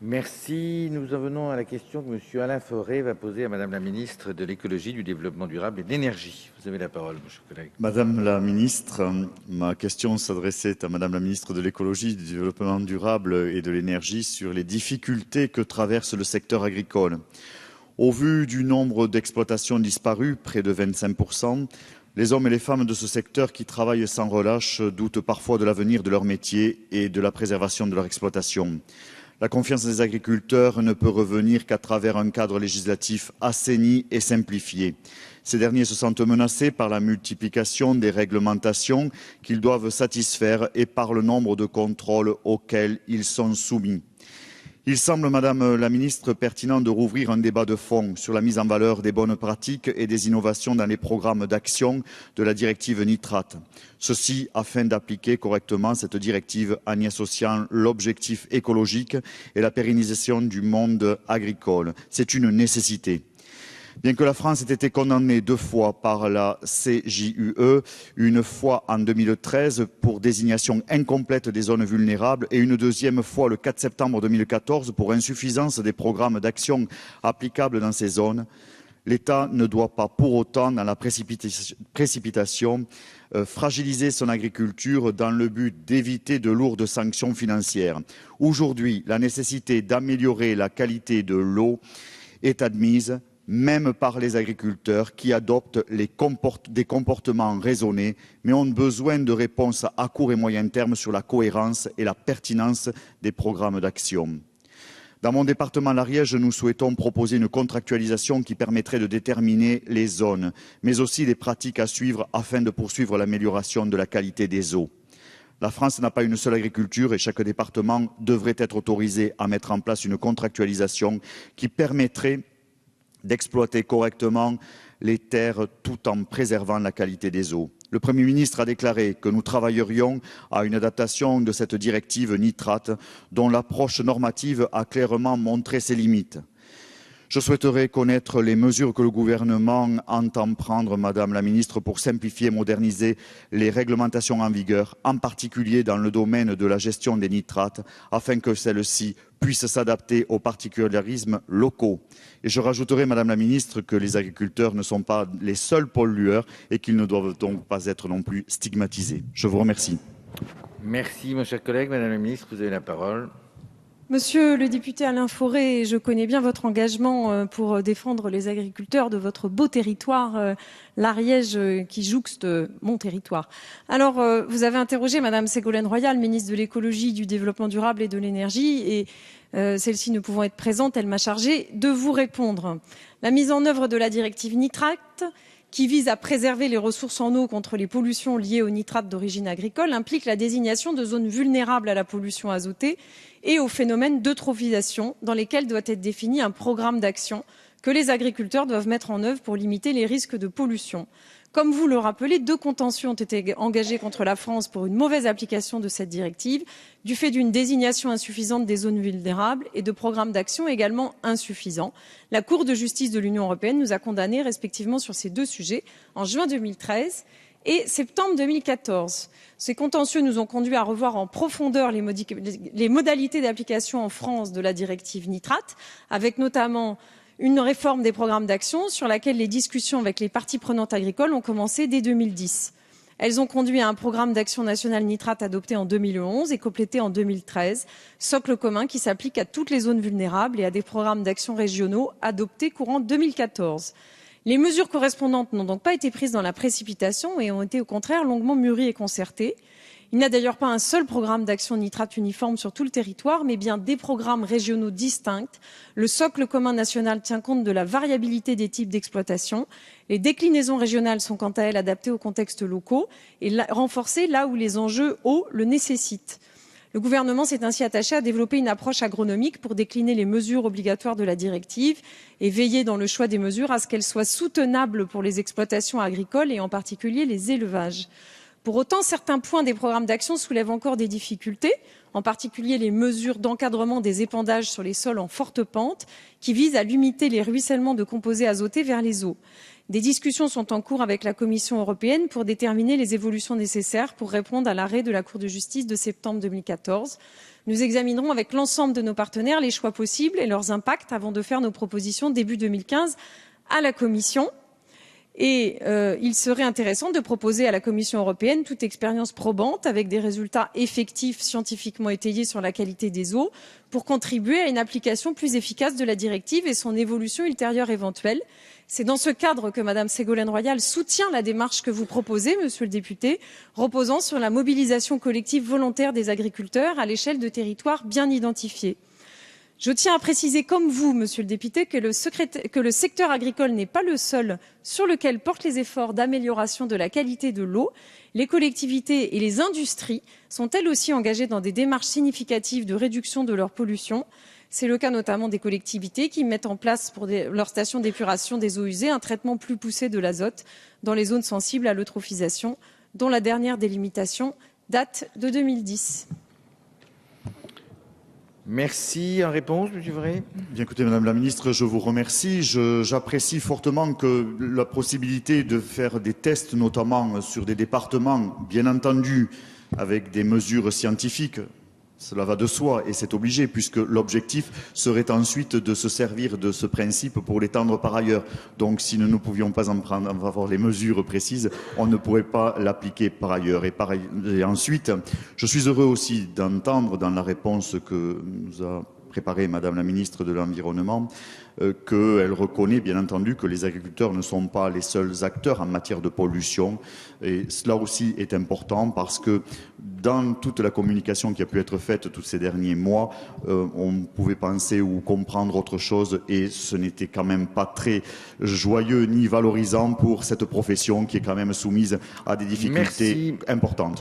Merci. Nous en venons à la question que M. Alain Fauré va poser à Madame la ministre de l'Écologie, du Développement durable et de l'Énergie. Vous avez la parole, mon cher collègue. Madame la ministre, ma question s'adressait à Madame la ministre de l'Écologie, du Développement durable et de l'Énergie sur les difficultés que traverse le secteur agricole. Au vu du nombre d'exploitations disparues, près de 25%, les hommes et les femmes de ce secteur qui travaillent sans relâche doutent parfois de l'avenir de leur métier et de la préservation de leur exploitation. La confiance des agriculteurs ne peut revenir qu'à travers un cadre législatif assaini et simplifié. Ces derniers se sentent menacés par la multiplication des réglementations qu'ils doivent satisfaire et par le nombre de contrôles auxquels ils sont soumis. Il semble, Madame la ministre, pertinent de rouvrir un débat de fond sur la mise en valeur des bonnes pratiques et des innovations dans les programmes d'action de la directive nitrate. Ceci afin d'appliquer correctement cette directive en y associant l'objectif écologique et la pérennisation du monde agricole. C'est une nécessité. Bien que la France ait été condamnée 2 fois par la CJUE, une fois en 2013 pour désignation incomplète des zones vulnérables et une deuxième fois le 4 septembre 2014 pour insuffisance des programmes d'action applicables dans ces zones, l'État ne doit pas pour autant, dans la précipitation, fragiliser son agriculture dans le but d'éviter de lourdes sanctions financières. Aujourd'hui, la nécessité d'améliorer la qualité de l'eau est admise, même par les agriculteurs qui adoptent des comportements raisonnés, mais ont besoin de réponses à court et moyen terme sur la cohérence et la pertinence des programmes d'action. Dans mon département, l'Ariège, nous souhaitons proposer une contractualisation qui permettrait de déterminer les zones, mais aussi les pratiques à suivre afin de poursuivre l'amélioration de la qualité des eaux. La France n'a pas une seule agriculture et chaque département devrait être autorisé à mettre en place une contractualisation qui permettrait d'exploiter correctement les terres tout en préservant la qualité des eaux. Le Premier ministre a déclaré que nous travaillerions à une adaptation de cette directive nitrate dont l'approche normative a clairement montré ses limites. Je souhaiterais connaître les mesures que le gouvernement entend prendre, Madame la ministre, pour simplifier et moderniser les réglementations en vigueur, en particulier dans le domaine de la gestion des nitrates, afin que celles-ci puissent s'adapter aux particularismes locaux. Et je rajouterai, Madame la ministre, que les agriculteurs ne sont pas les seuls pollueurs et qu'ils ne doivent donc pas être non plus stigmatisés. Je vous remercie. Merci, mon cher collègue. Madame la ministre, vous avez la parole. Monsieur le député Alain Fauré, je connais bien votre engagement pour défendre les agriculteurs de votre beau territoire, l'Ariège, qui jouxte mon territoire. Alors, vous avez interrogé Madame Ségolène Royal, ministre de l'Écologie, du Développement durable et de l'Énergie, et celle-ci ne pouvant être présente, elle m'a chargée de vous répondre. La mise en œuvre de la directive nitrate, qui vise à préserver les ressources en eau contre les pollutions liées aux nitrates d'origine agricole, implique la désignation de zones vulnérables à la pollution azotée et au phénomène d'eutrophisation, dans lesquelles doit être défini un programme d'action que les agriculteurs doivent mettre en œuvre pour limiter les risques de pollution. Comme vous le rappelez, 2 contentieux ont été engagés contre la France pour une mauvaise application de cette directive, du fait d'une désignation insuffisante des zones vulnérables et de programmes d'action également insuffisants. La Cour de justice de l'Union européenne nous a condamnés respectivement sur ces 2 sujets en juin 2013 et septembre 2014. Ces contentieux nous ont conduits à revoir en profondeur les modalités d'application en France de la directive nitrate, avec notamment une réforme des programmes d'action sur laquelle les discussions avec les parties prenantes agricoles ont commencé dès 2010. Elles ont conduit à un programme d'action national nitrate adopté en 2011 et complété en 2013, socle commun qui s'applique à toutes les zones vulnérables et à des programmes d'action régionaux adoptés courant 2014. Les mesures correspondantes n'ont donc pas été prises dans la précipitation et ont été au contraire longuement mûries et concertées. Il n'y a d'ailleurs pas un seul programme d'action nitrate uniforme sur tout le territoire, mais bien des programmes régionaux distincts. Le socle commun national tient compte de la variabilité des types d'exploitation. Les déclinaisons régionales sont quant à elles adaptées aux contextes locaux et renforcées là où les enjeux eau le nécessitent. Le gouvernement s'est ainsi attaché à développer une approche agronomique pour décliner les mesures obligatoires de la directive et veiller dans le choix des mesures à ce qu'elles soient soutenables pour les exploitations agricoles et en particulier les élevages. Pour autant, certains points des programmes d'action soulèvent encore des difficultés, en particulier les mesures d'encadrement des épandages sur les sols en forte pente, qui visent à limiter les ruissellements de composés azotés vers les eaux. Des discussions sont en cours avec la Commission européenne pour déterminer les évolutions nécessaires pour répondre à l'arrêt de la Cour de justice de septembre 2014. Nous examinerons avec l'ensemble de nos partenaires les choix possibles et leurs impacts avant de faire nos propositions début 2015 à la Commission. Et il serait intéressant de proposer à la Commission européenne toute expérience probante avec des résultats effectifs scientifiquement étayés sur la qualité des eaux pour contribuer à une application plus efficace de la directive et son évolution ultérieure éventuelle. C'est dans ce cadre que Mme Ségolène Royal soutient la démarche que vous proposez, monsieur le député, reposant sur la mobilisation collective volontaire des agriculteurs à l'échelle de territoires bien identifiés. Je tiens à préciser, comme vous, monsieur le député, que le secteur agricole n'est pas le seul sur lequel portent les efforts d'amélioration de la qualité de l'eau. Les collectivités et les industries sont elles aussi engagées dans des démarches significatives de réduction de leur pollution. C'est le cas notamment des collectivités qui mettent en place pour leurs stations d'épuration des eaux usées un traitement plus poussé de l'azote dans les zones sensibles à l'eutrophisation, dont la dernière délimitation date de 2010. Merci. En réponse, M. Vray. Bien écoutez, Madame la Ministre, je vous remercie. J'apprécie fortement que la possibilité de faire des tests, notamment sur des départements, bien entendu, avec des mesures scientifiques, cela va de soi et c'est obligé, puisque l'objectif serait ensuite de se servir de ce principe pour l'étendre par ailleurs. Donc si nous ne pouvions pas en prendre, avoir les mesures précises, on ne pourrait pas l'appliquer par ailleurs. Et ensuite, je suis heureux aussi d'entendre dans la réponse que nous a préparée Madame la Ministre de l'Environnement, qu'elle reconnaît bien entendu que les agriculteurs ne sont pas les seuls acteurs en matière de pollution. Et cela aussi est important parce que dans toute la communication qui a pu être faite tous ces derniers mois, on pouvait penser ou comprendre autre chose et ce n'était quand même pas très joyeux ni valorisant pour cette profession qui est quand même soumise à des difficultés importantes.